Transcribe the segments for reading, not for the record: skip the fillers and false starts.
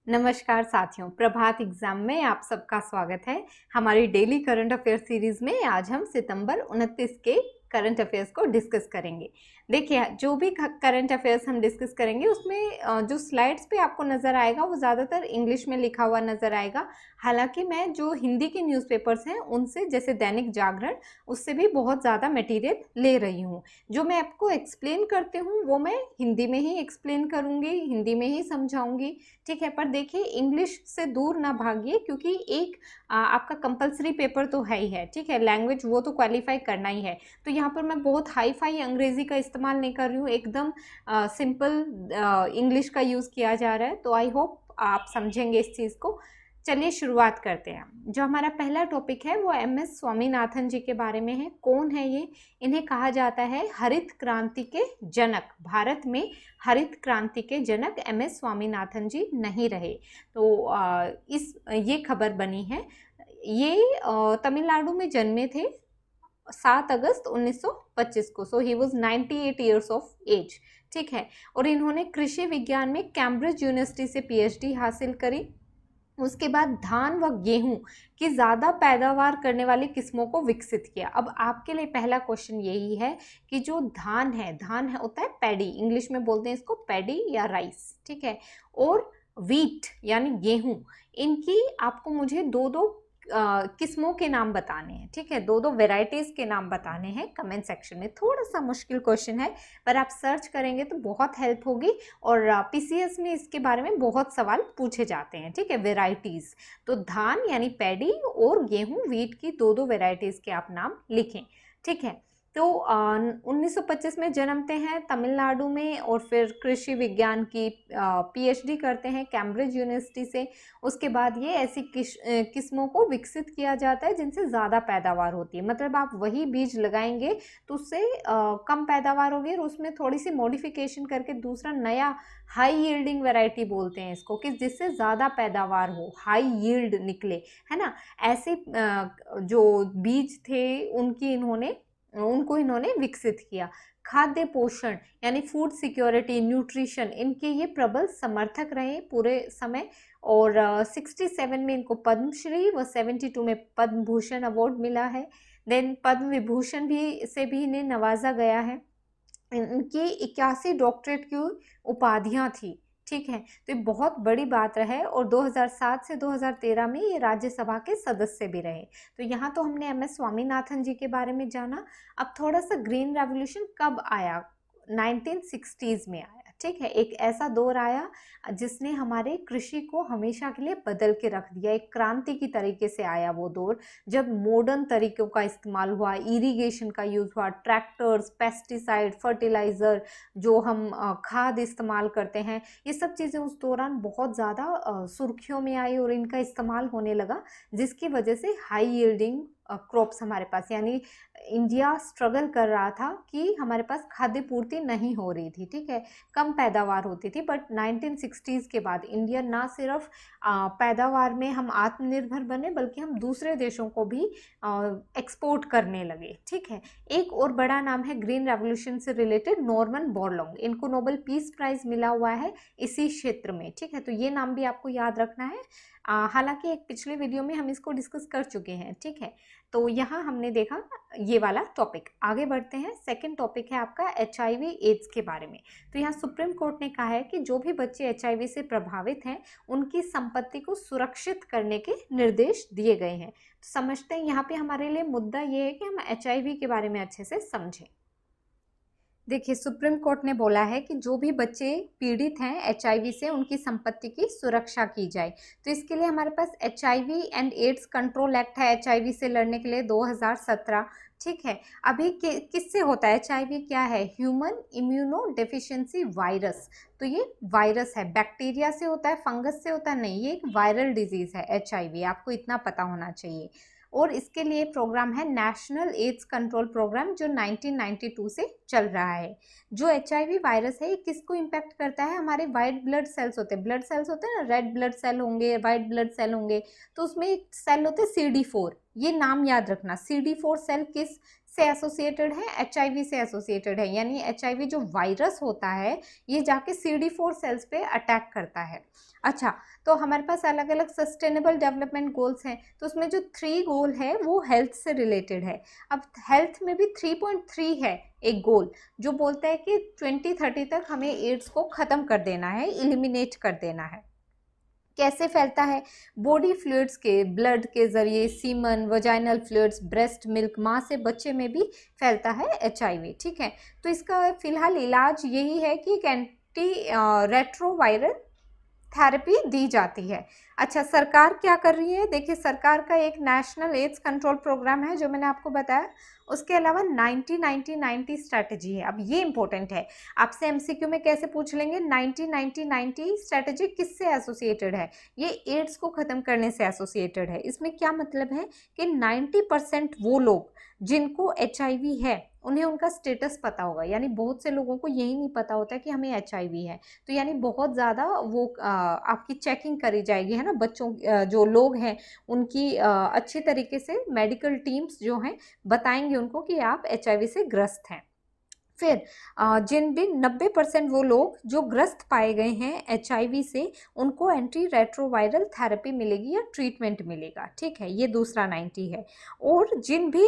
नमस्कार साथियों, प्रभात एग्जाम में आप सबका स्वागत है। हमारी डेली करंट अफेयर सीरीज में आज हम सितंबर 29 के करंट अफेयर्स को डिस्कस करेंगे। देखिए, जो भी करंट अफेयर्स हम डिस्कस करेंगे उसमें जो स्लाइड्स पे आपको नज़र आएगा वो ज़्यादातर इंग्लिश में लिखा हुआ नज़र आएगा। हालांकि मैं जो हिंदी के न्यूज़पेपर्स हैं उनसे, जैसे दैनिक जागरण, उससे भी बहुत ज़्यादा मटेरियल ले रही हूँ। जो मैं आपको एक्सप्लेन करती हूँ वो मैं हिंदी में ही एक्सप्लेन करूँगी, हिंदी में ही समझाऊँगी, ठीक है। पर देखिए, इंग्लिश से दूर ना भागिए, क्योंकि एक आपका कंपलसरी पेपर तो है ही है, ठीक है। लैंग्वेज वो तो क्वालिफाई करना ही है। तो यहाँ पर मैं बहुत हाई फाई अंग्रेजी का इस्तेमाल नहीं कर रही हूँ, एकदम सिंपल इंग्लिश का यूज़ किया जा रहा है। तो आई होप आप समझेंगे इस चीज़ को। चलिए शुरुआत करते हैं। जो हमारा पहला टॉपिक है वो MS स्वामीनाथन जी के बारे में है। कौन है ये? इन्हें कहा जाता है हरित क्रांति के जनक। भारत में हरित क्रांति के जनक MS स्वामीनाथन जी नहीं रहे, तो ये खबर बनी है। ये तमिलनाडु में जन्मे थे 7 अगस्त 1925 को। So he was 98 years of age, ठीक है। और इन्होंने कृषि विज्ञान में कैम्ब्रिज यूनिवर्सिटी से PhD हासिल करी। उसके बाद धान व गेहूं की ज़्यादा पैदावार करने वाली किस्मों को विकसित किया। अब आपके लिए पहला क्वेश्चन यही है कि जो धान है होता है पैडी, इंग्लिश में बोलते हैं इसको पैडी या राइस, ठीक है। और व्हीट यानी गेहूं, इनकी आपको मुझे दो दो किस्मों के नाम बताने हैं, ठीक है। दो दो वेराइटीज़ के नाम बताने हैं कमेंट सेक्शन में। थोड़ा सा मुश्किल क्वेश्चन है, पर आप सर्च करेंगे तो बहुत हेल्प होगी। और PCS में इसके बारे में बहुत सवाल पूछे जाते हैं, ठीक है। वेराइटीज़, तो धान यानी पैडी और गेहूं व्हीट की दो दो वेराइटीज़ के आप नाम लिखें, ठीक है। तो 1925 में जन्मते हैं तमिलनाडु में, और फिर कृषि विज्ञान की PhD करते हैं कैम्ब्रिज यूनिवर्सिटी से। उसके बाद ये ऐसी किस्मों को विकसित किया जाता है जिनसे ज़्यादा पैदावार होती है। मतलब आप वही बीज लगाएंगे तो उससे कम पैदावार होगी, और उसमें थोड़ी सी मॉडिफिकेशन करके दूसरा नया हाई यील्डिंग वैरायटी बोलते हैं इसको, कि जिससे ज़्यादा पैदावार हो, हाई यील्ड निकले, है ना। ऐसे जो बीज थे उनको इन्होंने विकसित किया। खाद्य पोषण यानी फूड सिक्योरिटी, न्यूट्रिशन, इनके ये प्रबल समर्थक रहे पूरे समय। और 67 में इनको पद्मश्री व 72 में पद्म भूषण अवार्ड मिला है। देन पद्म विभूषण से भी इन्हें नवाजा गया है। इनकी 81 डॉक्टरेट की उपाधियां थी, ठीक है। तो ये बहुत बड़ी बात रहे। और 2007 से 2013 में ये राज्यसभा के सदस्य भी रहे। तो यहाँ तो हमने MS स्वामीनाथन जी के बारे में जाना। अब थोड़ा सा ग्रीन रेवोल्यूशन कब आया? 1960s में आया, ठीक है। एक ऐसा दौर आया जिसने हमारे कृषि को हमेशा के लिए बदल के रख दिया। एक क्रांति की तरीके से आया वो दौर, जब मॉडर्न तरीकों का इस्तेमाल हुआ, इरिगेशन का यूज़ हुआ, ट्रैक्टर्स, पेस्टिसाइड, फर्टिलाइज़र, जो हम खाद इस्तेमाल करते हैं, ये सब चीज़ें उस दौरान बहुत ज़्यादा सुर्खियों में आई और इनका इस्तेमाल होने लगा, जिसकी वजह से हाई यील्डिंग क्रॉप्स हमारे पास, यानी इंडिया स्ट्रगल कर रहा था कि हमारे पास खाद्य पूर्ति नहीं हो रही थी, ठीक है। कम पैदावार होती थी। बट 1960s के बाद इंडिया ना सिर्फ पैदावार में हम आत्मनिर्भर बने, बल्कि हम दूसरे देशों को भी एक्सपोर्ट करने लगे, ठीक है। एक और बड़ा नाम है ग्रीन रेवोल्यूशन से रिलेटेड, नॉर्मन बोरलॉन्ग। इनको नोबेल पीस प्राइज मिला हुआ है इसी क्षेत्र में, ठीक है। तो ये नाम भी आपको याद रखना है। हालांकि एक पिछले वीडियो में हम इसको डिस्कस कर चुके हैं, ठीक है। तो यहाँ हमने देखा ये वाला टॉपिक। आगे बढ़ते हैं। सेकंड टॉपिक है आपका HIV एड्स के बारे में। तो यहाँ सुप्रीम कोर्ट ने कहा है कि जो भी बच्चे HIV से प्रभावित हैं उनकी संपत्ति को सुरक्षित करने के निर्देश दिए गए हैं। तो समझते हैं, यहाँ पे हमारे लिए मुद्दा ये है कि हम HIV के बारे में अच्छे से समझें। देखिए, सुप्रीम कोर्ट ने बोला है कि जो भी बच्चे पीड़ित हैं HIV से, उनकी संपत्ति की सुरक्षा की जाए। तो इसके लिए हमारे पास HIV and AIDS control act है HIV से लड़ने के लिए 2017, ठीक है। अभी किससे होता है HIV? क्या है? Human immuno deficiency virus. तो ये वायरस है, बैक्टीरिया से होता है, फंगस से होता है? नहीं, ये एक वायरल डिजीज़ है HIV, आपको इतना पता होना चाहिए। और इसके लिए प्रोग्राम है नेशनल एड्स कंट्रोल प्रोग्राम, जो 1992 से चल रहा है। जो HIV वायरस है ये किसको इम्पैक्ट करता है? हमारे वाइट ब्लड सेल्स होते हैं, ब्लड सेल्स होते हैं ना, रेड ब्लड सेल होंगे, वाइट ब्लड सेल होंगे, तो उसमें एक सेल होते हैं CD4। ये नाम याद रखना, CD4 सेल किस से एसोसिएटेड है, HIV से एसोसिएटेड है, यानी HIV जो वायरस होता है ये जाके CD4 सेल्स पे अटैक करता है। अच्छा, तो हमारे पास अलग अलग सस्टेनेबल डेवलपमेंट गोल्स हैं, तो उसमें जो 3 गोल है वो हेल्थ से रिलेटेड है। अब हेल्थ में भी 3.3 है एक गोल, जो बोलता है कि 2030 तक हमें एड्स को ख़त्म कर देना है, एलिमिनेट कर देना है। कैसे फैलता है? बॉडी फ्लूइड्स के, ब्लड के जरिए, semen, vaginal fluids, breast milk, माँ से बच्चे में भी फैलता है HIV। ठीक है, तो इसका फिलहाल इलाज यही है कि एक एंटी रेट्रोवायरल थेरेपी दी जाती है। अच्छा, सरकार क्या कर रही है? देखिए, सरकार का एक नेशनल एड्स कंट्रोल प्रोग्राम है जो मैंने आपको बताया, उसके अलावा 90-90-90 स्ट्रैटेजी है। अब ये इंपॉर्टेंट है, आपसे MCQ में कैसे पूछ लेंगे, 90-90-90 स्ट्रैटेजी किससे एसोसिएटेड है? ये एड्स को ख़त्म करने से एसोसिएटेड है। इसमें क्या मतलब है कि 90% वो लोग जिनको HIV है उन्हें उनका स्टेटस पता होगा, यानी बहुत से लोगों को यही नहीं पता होता कि हमें HIV है, तो यानी बहुत ज़्यादा वो आपकी चेकिंग करी जाएगी, है ना। बच्चों जो लोग हैं उनकी अच्छी तरीके से मेडिकल टीम्स जो हैं बताएंगे उनको कि आप HIV से ग्रस्त हैं। फिर जिन भी 90% वो लोग जो ग्रस्त पाए गए हैं HIV से, उनको एंटी रेट्रोवायरल थेरेपी मिलेगी या ट्रीटमेंट मिलेगा। ठीक है, ये दूसरा 90 है। और जिन भी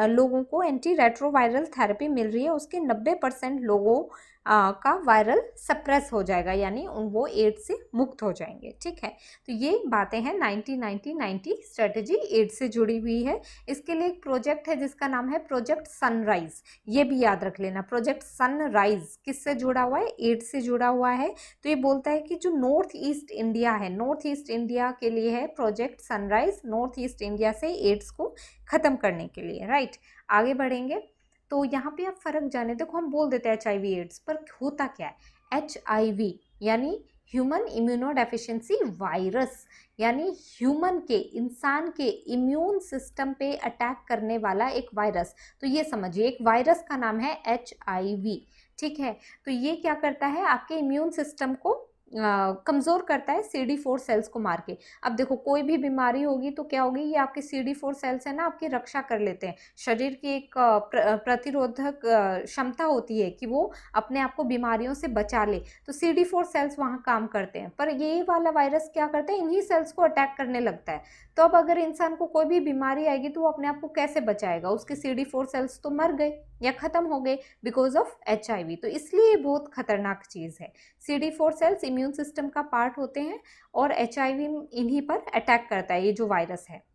लोगों को एंटी रेट्रोवायरल थेरेपी मिल रही है उसके 90% लोगों का वायरल सप्रेस हो जाएगा, यानी वो एड्स से मुक्त हो जाएंगे। ठीक है, तो ये बातें हैं 90-90-90 स्ट्रेटेजी एड्स से जुड़ी हुई है। इसके लिए एक प्रोजेक्ट है जिसका नाम है प्रोजेक्ट सनराइज, ये भी याद रख लेना। प्रोजेक्ट सनराइज किससे जुड़ा हुआ है? एड्स से जुड़ा हुआ है। तो ये बोलता है कि जो नॉर्थ ईस्ट इंडिया है, नॉर्थ ईस्ट इंडिया के लिए है project sunrise, north east India से एड्स को ख़त्म करने के लिए। राइट, आगे बढ़ेंगे तो यहाँ पे आप फ़र्क जाने, देखो हम बोल देते हैं HIV एड्स, पर होता क्या है? HIV यानी ह्यूमन इम्यूनोडेफिशिएंसी वायरस, यानी ह्यूमन के, इंसान के इम्यून सिस्टम पे अटैक करने वाला एक वायरस। तो ये समझिए, एक वायरस का नाम है HIV। ठीक है, तो ये क्या करता है? आपके इम्यून सिस्टम को कमज़ोर करता है CD4 सेल्स को मार के। अब देखो, कोई भी बीमारी होगी तो क्या होगी, ये आपके CD4 सेल्स है ना, आपकी रक्षा कर लेते हैं। शरीर की एक प्रतिरोधक क्षमता होती है कि वो अपने आप को बीमारियों से बचा ले, तो CD4 सेल्स वहाँ काम करते हैं। पर ये वाला वायरस क्या करता है? इन्हीं सेल्स को अटैक करने लगता है। तो अब अगर इंसान को कोई भी बीमारी आएगी तो वो अपने आप को कैसे बचाएगा? उसके CD4 सेल्स तो मर गए या ख़त्म हो गए बिकॉज ऑफ HIV। तो इसलिए ये बहुत खतरनाक चीज़ है। CD4 सेल्स इम्यून सिस्टम का पार्ट होते हैं और HIV इन्हीं पर अटैक करता है, ये जो वायरस है।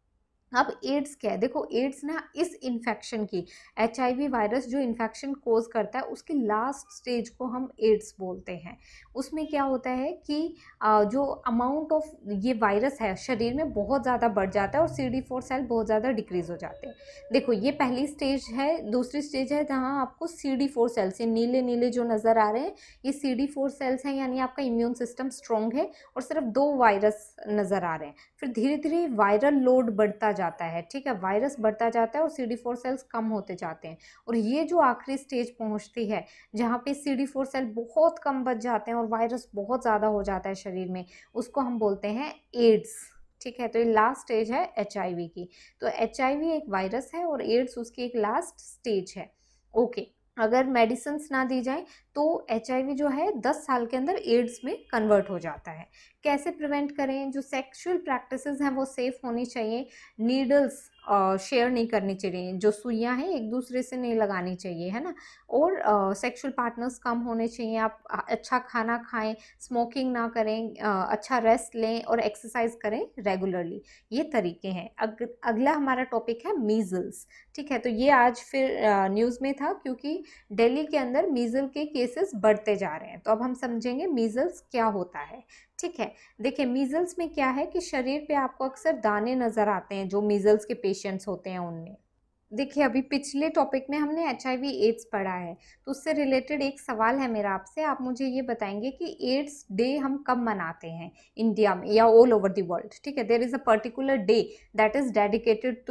अब एड्स क्या है? देखो, एड्स ना इस इन्फेक्शन की, HIV वायरस जो इन्फेक्शन कोज करता है उसकी लास्ट स्टेज को हम एड्स बोलते हैं। उसमें क्या होता है कि जो अमाउंट ऑफ ये वायरस है शरीर में बहुत ज़्यादा बढ़ जाता है और CD4 सेल बहुत ज़्यादा डिक्रीज हो जाते हैं। देखो, ये पहली स्टेज है। दूसरी स्टेज है जहाँ आपको CD4 सेल्स, ये नीले नीले जो नज़र आ रहे हैं ये CD4 सेल्स हैं, यानी आपका इम्यून सिस्टम स्ट्रॉन्ग है और सिर्फ 2 वायरस नज़र आ रहे हैं। फिर धीरे धीरे वायरल लोड बढ़ता जाता है। ठीक है, वायरस बढ़ता जाता है और CD4 सेल्स कम होते जाते हैं, और ये जो आखिरी स्टेज पहुंचती है जहाँ पे CD4 सेल बहुत कम बच जाते हैं और वायरस बहुत ज़्यादा हो जाता है शरीर में, उसको हम बोलते हैं एड्स। ठीक है, तो ये लास्ट स्टेज है HIV की। तो HIV एक वायरस है और एड्स उसकी एक लास्ट स्टेज है। ओके, अगर मेडिसिन ना दी जाए तो HIV जो है 10 साल के अंदर एड्स में कन्वर्ट हो जाता है। कैसे प्रिवेंट करें? जो सेक्सुअल प्रैक्टिसेस हैं वो सेफ होनी चाहिए, नीडल्स शेयर नहीं करनी चाहिए, जो सुइयां हैं एक दूसरे से नहीं लगानी चाहिए, है ना। और सेक्सुअल पार्टनर्स कम होने चाहिए। आप अच्छा खाना खाएं, स्मोकिंग ना करें, अच्छा रेस्ट लें और एक्सरसाइज करें रेगुलरली। ये तरीके हैं। अगला हमारा टॉपिक है मीजल्स। ठीक है, तो ये आज फिर न्यूज़ में था क्योंकि दिल्ली के अंदर मीजल के केसेस बढ़ते जा रहे हैं। तो अब हम समझेंगे मीजल्स क्या होता है। ठीक है, देखिए, मीजल्स में क्या है कि शरीर पे आपको अक्सर दाने नज़र आते हैं जो मीजल्स के पेशेंट्स होते हैं उनमें। देखिए, अभी पिछले टॉपिक में हमने HIV एड्स पढ़ा है, तो उससे रिलेटेड एक सवाल है मेरा आपसे। आप मुझे ये बताएंगे कि एड्स डे हम कब मनाते हैं इंडिया में या ऑल ओवर द वर्ल्ड? ठीक है, there is a particular day that is dedicated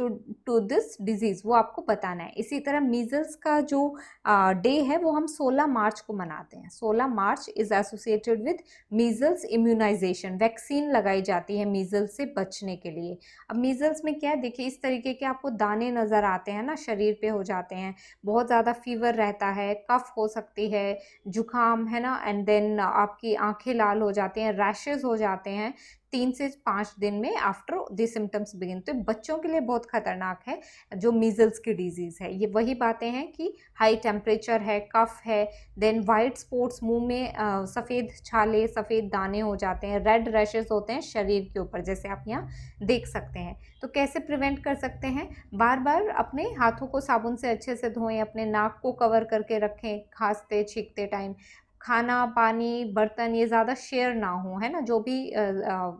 to this disease, वो आपको बताना है। इसी तरह मीजल्स का जो डे है वो हम 16 मार्च को मनाते हैं। 16 March is associated with measles immunisation, vaccine लगाई जाती है मीजल्स से बचने के लिए। अब मीजल्स में क्या है? देखिए, इस तरीके के आपको दाने नज़र आते जाते हैं ना, शरीर पे हो जाते हैं, बहुत ज़्यादा फीवर रहता है, कफ हो सकती है, जुकाम है ना, एंड देन आपकी आंखें लाल हो जाती हैं, रैशेज हो जाते हैं 3 से 5 दिन में आफ्टर द सिम्टम्स बिगिन। तो बच्चों के लिए बहुत खतरनाक है जो मीजल्स की डिजीज़ है। ये वही बातें हैं कि हाई टेम्परेचर है, कफ है, देन वाइट स्पॉट्स, मुंह में सफ़ेद छाले, सफ़ेद दाने हो जाते हैं, रेड रैशेस होते हैं शरीर के ऊपर, जैसे आप यहाँ देख सकते हैं। तो कैसे प्रिवेंट कर सकते हैं? बार बार अपने हाथों को साबुन से अच्छे से धोएं, अपने नाक को कवर करके रखें खांसते छींकते टाइम, खाना पानी बर्तन ये ज़्यादा शेयर ना हो, है ना, जो भी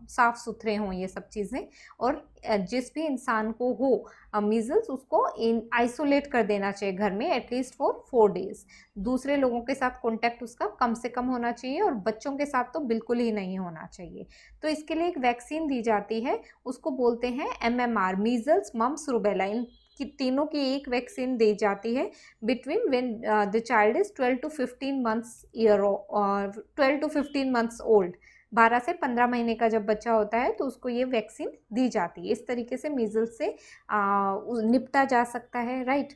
साफ़ सुथरे हों ये सब चीज़ें। और जिस भी इंसान को हो मीज़ल्स, उसको आइसोलेट कर देना चाहिए घर में एटलीस्ट फॉर 4 डेज़। दूसरे लोगों के साथ कॉन्टैक्ट उसका कम से कम होना चाहिए, और बच्चों के साथ तो बिल्कुल ही नहीं होना चाहिए। तो इसके लिए एक वैक्सीन दी जाती है, उसको बोलते हैं MMR, मीज़ल्स मम्स रूबेला। इन तीनों की एक वैक्सीन दी जाती है between when the child is 12 to 15 months year, 12 to 15 months old. 12 से 15 महीने का जब बच्चा होता है तो उसको ये वैक्सीन दी जाती है। इस तरीके से मीजल्स से निपटा जा सकता है, राइट।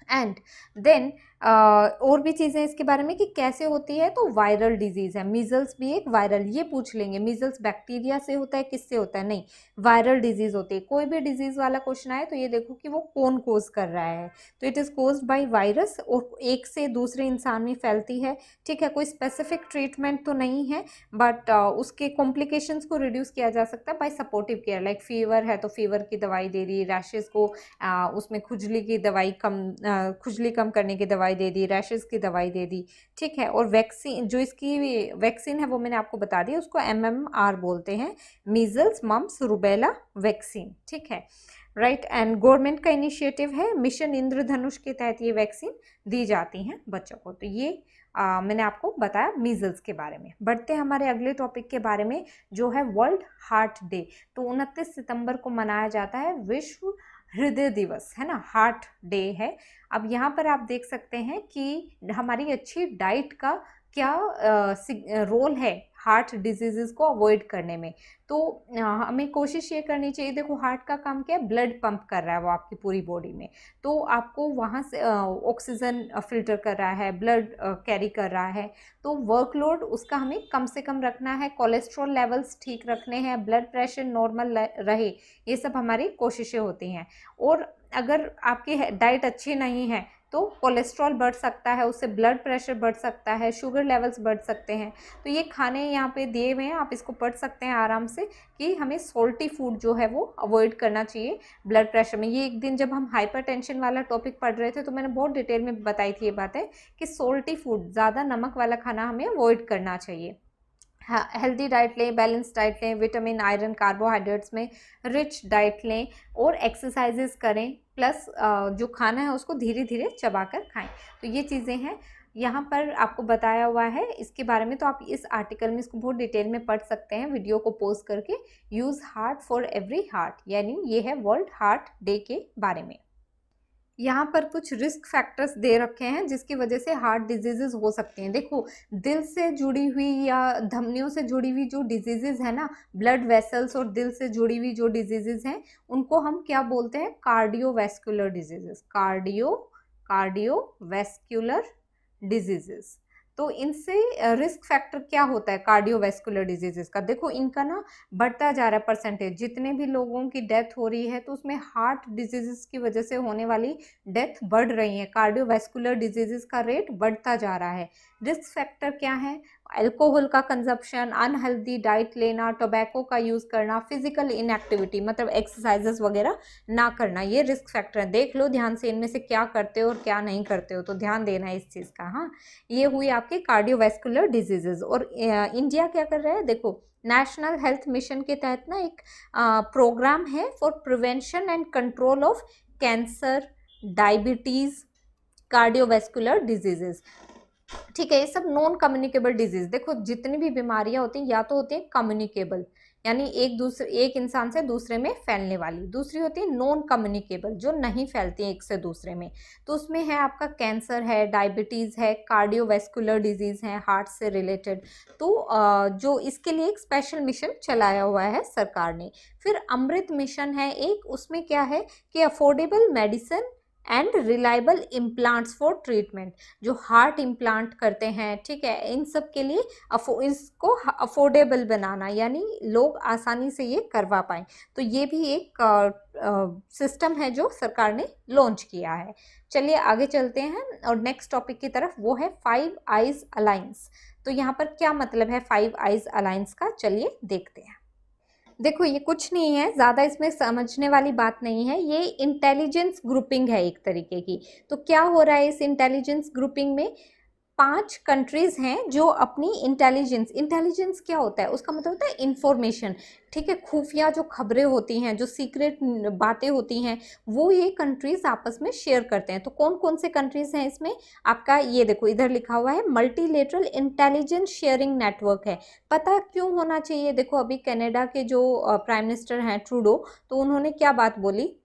एंड देन और भी चीज़ें इसके बारे में कि कैसे होती है, तो वायरल डिजीज़ है मीजल्स भी एक वायरल। ये पूछ लेंगे मीजल्स बैक्टीरिया से होता है, किससे होता है? नहीं, वायरल डिजीज़ होती है। कोई भी डिजीज़ वाला क्वेश्चन आए तो ये देखो कि वो कौन कोज कर रहा है। तो it is caused by virus, और एक से दूसरे इंसान में फैलती है, ठीक है। कोई स्पेसिफिक ट्रीटमेंट तो नहीं है, बट उसके कॉम्प्लिकेशंस को रिड्यूस किया जा सकता है by supportive care. Like fever है तो फीवर की दवाई दे दी, रैशेज़ को उसमें खुजली की दवाई खुजली कम करने की दवाई दे दी, रैशेज़ की दवाई दे दी, ठीक है। और वैक्सीन, जो इसकी वैक्सीन है वो मैंने आपको बता दी, उसको MMR बोलते हैं, मीजल्स मम्स रूबेला वैक्सीन, ठीक है, राइट। एंड गवर्नमेंट का इनिशिएटिव है, मिशन इंद्रधनुष के तहत ये वैक्सीन दी जाती हैं बच्चों को। तो ये मैंने आपको बताया मीजल्स के बारे में। बढ़ते हैं हमारे अगले टॉपिक के बारे में, जो है वर्ल्ड हार्ट डे। तो 29 सितंबर को मनाया जाता है विश्व हृदय दिवस, है ना, हार्ट डे है। अब यहाँ पर आप देख सकते हैं कि हमारी अच्छी डाइट का क्या रोल है हार्ट डिजीज़ को अवॉइड करने में। तो हमें कोशिश ये करनी चाहिए, देखो हार्ट का काम क्या है, ब्लड पंप कर रहा है वो आपकी पूरी बॉडी में, तो आपको वहाँ से ऑक्सीजन फिल्टर कर रहा है, ब्लड कैरी कर रहा है, तो वर्कलोड उसका हमें कम से कम रखना है, कोलेस्ट्रॉल लेवल्स ठीक रखने हैं, ब्लड प्रेशर नॉर्मल रहे, ये सब हमारी कोशिशें होती हैं। और अगर आपकी डाइट अच्छी नहीं है तो कोलेस्ट्रॉल बढ़ सकता है, उससे ब्लड प्रेशर बढ़ सकता है, शुगर लेवल्स बढ़ सकते हैं। तो ये खाने यहाँ पे दिए हुए हैं, आप इसको पढ़ सकते हैं आराम से कि हमें सॉल्टी फूड जो है वो अवॉइड करना चाहिए ब्लड प्रेशर में। ये एक दिन जब हम हाइपरटेंशन वाला टॉपिक पढ़ रहे थे तो मैंने बहुत डिटेल में बताई थी ये बातें कि सॉल्टी फूड, ज़्यादा नमक वाला खाना हमें अवॉइड करना चाहिए। हेल्दी डाइट लें, बैलेंस डाइट लें, विटामिन आयरन कार्बोहाइड्रेट्स में रिच डाइट लें, और एक्सरसाइजेस करें, प्लस जो खाना है उसको धीरे धीरे चबाकर खाएं। तो ये चीज़ें हैं यहाँ पर आपको बताया हुआ है इसके बारे में। तो आप इस आर्टिकल में इसको बहुत डिटेल में पढ़ सकते हैं वीडियो को पॉज करके। Use heart for every heart, यानी ये है वर्ल्ड हार्ट डे के बारे में। यहाँ पर कुछ रिस्क फैक्टर्स दे रखे हैं जिसकी वजह से हार्ट डिजीजेज हो सकते हैं। देखो, दिल से जुड़ी हुई या धमनियों से जुड़ी हुई जो डिजीजेज है ना, ब्लड वेसल्स और दिल से जुड़ी हुई जो डिजीजेज हैं, उनको हम क्या बोलते हैं? Cardiovascular diseases, cardiovascular diseases. तो इनसे रिस्क फैक्टर क्या होता है कार्डियोवैस्कुलर डिजीजेस का? देखो, इनका ना बढ़ता जा रहा है परसेंटेज। जितने भी लोगों की डेथ हो रही है तो उसमें हार्ट डिजीजेस की वजह से होने वाली डेथ बढ़ रही है, कार्डियोवैस्कुलर डिजीजेस का रेट बढ़ता जा रहा है। रिस्क फैक्टर क्या है? अल्कोहल का कंजप्शन, अनहेल्दी डाइट लेना, टोबैको का यूज़ करना, फिजिकल इनएक्टिविटी मतलब एक्सरसाइजेस वगैरह ना करना, ये रिस्क फैक्टर है। देख लो ध्यान से इनमें से क्या करते हो और क्या नहीं करते हो, तो ध्यान देना है इस चीज़ का। हाँ, ये हुई आपकी कार्डियोवैस्कुलर डिजीजेज। और इंडिया क्या कर रहा है? देखो, नेशनल हेल्थ मिशन के तहत ना एक प्रोग्राम है for prevention and control of cancer, diabetes, cardiovascular diseases. ठीक है, ये सब नॉन कम्युनिकेबल डिजीज। देखो जितनी भी बीमारियां होती हैं या तो होती है कम्युनिकेबल, यानी एक इंसान से दूसरे में फैलने वाली, दूसरी होती है नॉन कम्युनिकेबल जो नहीं फैलती है एक से दूसरे में। तो उसमें है आपका कैंसर है, डायबिटीज है, कार्डियोवैस्कुलर डिजीज है, हार्ट से रिलेटेड। तो जो इसके लिए एक स्पेशल मिशन चलाया हुआ है सरकार ने। फिर अमृत मिशन है एक, उसमें क्या है कि affordable medicine and reliable implants for treatment, जो हार्ट इम्प्लांट करते हैं, ठीक है, इन सब के लिए इसको अफोर्डेबल बनाना, यानी लोग आसानी से ये करवा पाएं। तो ये भी एक सिस्टम है जो सरकार ने लॉन्च किया है। चलिए आगे चलते हैं और नेक्स्ट टॉपिक की तरफ, वो है 5 आइज अलायंस। तो यहाँ पर क्या मतलब है 5 आइज अलायंस का, चलिए देखते हैं। देखो ये कुछ नहीं है, ज़्यादा इसमें समझने वाली बात नहीं है, ये इंटेलिजेंस ग्रुपिंग है एक तरीके की। तो क्या हो रहा है इस इंटेलिजेंस ग्रुपिंग में, 5 कंट्रीज हैं जो अपनी इंटेलिजेंस, इंटेलिजेंस क्या होता है, उसका मतलब होता है इंफॉर्मेशन, ठीक है, खुफिया जो खबरें होती हैं, जो सीक्रेट बातें होती हैं, वो ये कंट्रीज आपस में शेयर करते हैं। तो कौन कौन से कंट्रीज हैं इसमें, आपका ये देखो इधर लिखा हुआ है मल्टीलेटरल इंटेलिजेंस शेयरिंग नेटवर्क है। पता क्यों होना चाहिए, देखो अभी कनाडा के जो प्राइम मिनिस्टर हैं ट्रूडो, तो उन्होंने क्या बात बोली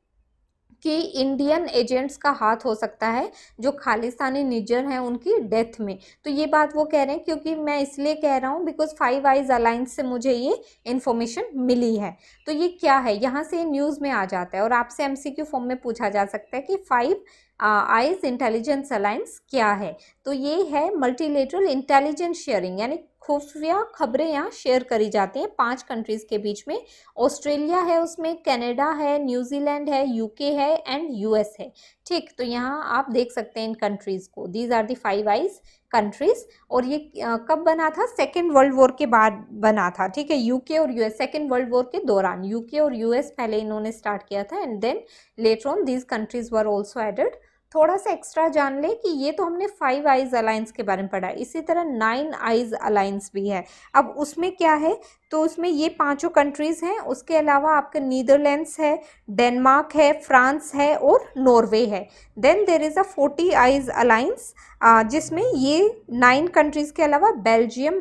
कि इंडियन एजेंट्स का हाथ हो सकता है जो खालिस्तानी निजर हैं उनकी डेथ में। तो ये बात वो कह रहे हैं, क्योंकि मैं इसलिए कह रहा हूँ बिकॉज 5 आइज अलायंस से मुझे ये इन्फॉर्मेशन मिली है। तो ये क्या है, यहाँ से न्यूज़ में आ जाता है और आपसे एमसीक्यू फॉर्म में पूछा जा सकता है कि 5 आइज इंटेलिजेंस अलायंस क्या है। तो ये है मल्टीलेटरल इंटेलिजेंस शेयरिंग, यानी खुफिया खबरें यहाँ शेयर करी जाती हैं 5 कंट्रीज के बीच में। ऑस्ट्रेलिया है उसमें, कनाडा है, न्यूजीलैंड है, यूके है एंड यूएस है। ठीक, तो यहाँ आप देख सकते हैं इन कंट्रीज को, these are the 5 eyes countries. और ये कब बना था, सेकेंड वर्ल्ड वॉर के बाद बना था, ठीक है, यूके और यूएस, सेकेंड वर्ल्ड वॉर के दौरान यूके और यूएस पहले इन्होंने स्टार्ट किया था and then later on these countries were also added. थोड़ा सा एक्स्ट्रा जान ले कि ये तो हमने 5 आइज अलायंस के बारे में पढ़ा है, इसी तरह 9 आइज अलायंस भी है। अब उसमें क्या है, तो उसमें ये 5 कंट्रीज हैं, उसके अलावा आपके नीदरलैंड्स है, डेनमार्क है, फ्रांस है और नॉर्वे है। Then there is a 40 eyes alliance, जिसमें ये 9 कंट्रीज के अलावा बेल्जियम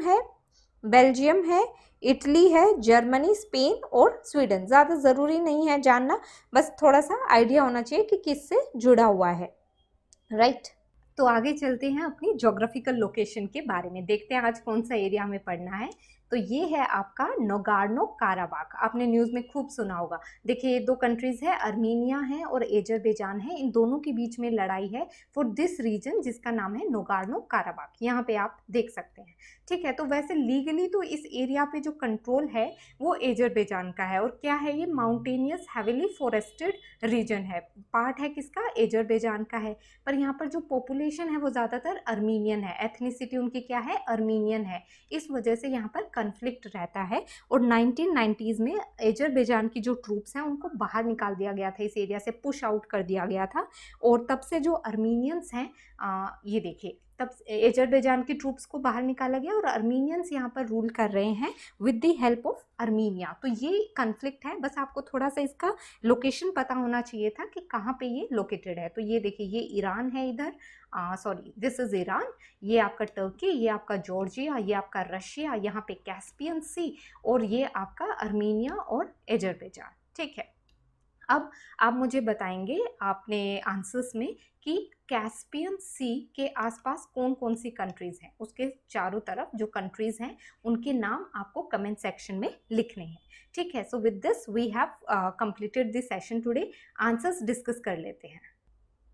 है, इटली है, जर्मनी, स्पेन और स्वीडन। ज़्यादा ज़रूरी नहीं है जानना, बस थोड़ा सा आइडिया होना चाहिए कि किससे जुड़ा हुआ है, राइट। तो आगे चलते हैं अपनी ज्योग्राफिकल लोकेशन के बारे में, देखते हैं आज कौन सा एरिया हमें पढ़ना है। तो ये है आपका नोगार्नो काराबाख, आपने न्यूज़ में खूब सुना होगा। देखिए ये 2 कंट्रीज है, अर्मीनिया है और एजरबैजान है, इन दोनों के बीच में लड़ाई है फॉर दिस रीजन जिसका नाम है नोगार्नो काराबाख, यहाँ पे आप देख सकते हैं। ठीक है, तो वैसे लीगली तो इस एरिया पे जो कंट्रोल है वो एजरबैजान का है, और क्या है ये माउंटेनियस हैविली फॉरेस्टेड रीजन है, पार्ट है किसका, एजरबैजान का है। पर यहाँ पर जो पॉपुलेशन है वो ज़्यादातर अर्मीनियन है, एथनिसिटी उनकी क्या है, अर्मीनियन है, इस वजह से यहाँ पर कन्फ्लिक्ट रहता है। और 1990s में एजरबैजान की जो ट्रूप्स हैं उनको बाहर निकाल दिया गया था, इस एरिया से पुश आउट कर दिया गया था। और तब से जो अर्मीनियंस हैं, ये देखिए तब एजरबैजान की ट्रूप्स को बाहर निकाला गया और अर्मीनियंस यहाँ पर रूल कर रहे हैं with the help of Armenia. तो ये कन्फ्लिक्ट है, बस आपको थोड़ा सा इसका लोकेशन पता होना चाहिए था कि कहाँ पे ये लोकेटेड है। तो ये देखिए ये ईरान है इधर, सॉरी दिस इज ईरान, ये आपका टर्की, ये आपका जॉर्जिया, ये आपका रशिया, यहाँ पे कैस्पियन सी, और ये आपका अर्मीनिया और एजरबैजान। ठीक है, अब आप मुझे बताएंगे आपने आंसर्स में कि कैस्पियन सी के आसपास कौन कौन सी कंट्रीज हैं, उसके चारों तरफ जो कंट्रीज हैं उनके नाम आपको कमेंट सेक्शन में लिखने हैं। ठीक है, so with this we have completed this session today. Answers discuss कर लेते हैं।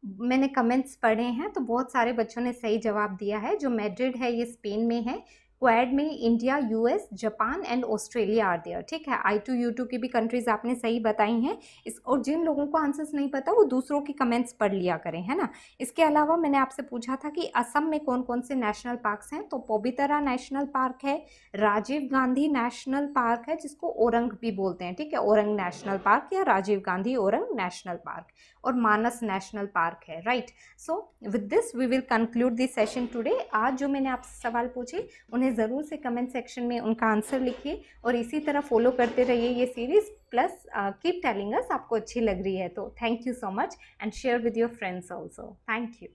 मैंने कमेंट्स पढ़े हैं तो बहुत सारे बच्चों ने सही जवाब दिया है। जो मैड्रिड है ये स्पेन में है, क्वाड में India, US, Japan and Australia are there. ठीक है, I2 U2 की भी कंट्रीज आपने सही बताई हैं। इस और जिन लोगों को आंसर्स नहीं पता वो दूसरों की कमेंट्स पढ़ लिया करें, है ना। इसके अलावा मैंने आपसे पूछा था कि असम में कौन कौन से नेशनल पार्क्स हैं, तो पवितरा नेशनल पार्क है, राजीव गांधी नेशनल पार्क है जिसको ओरंग भी बोलते हैं, ठीक है, ओरंग नेशनल पार्क या राजीव गांधी ओरंग नेशनल पार्क, और मानस नेशनल पार्क है, right. So with this we will conclude this session today. आज जो मैंने आपसे सवाल पूछे उन्हें ज़रूर से कमेंट सेक्शन में उनका आंसर लिखिए और इसी तरह फॉलो करते रहिए ये series. Plus keep telling us आपको अच्छी लग रही है तो। Thank you so much and share with your friends also. Thank you.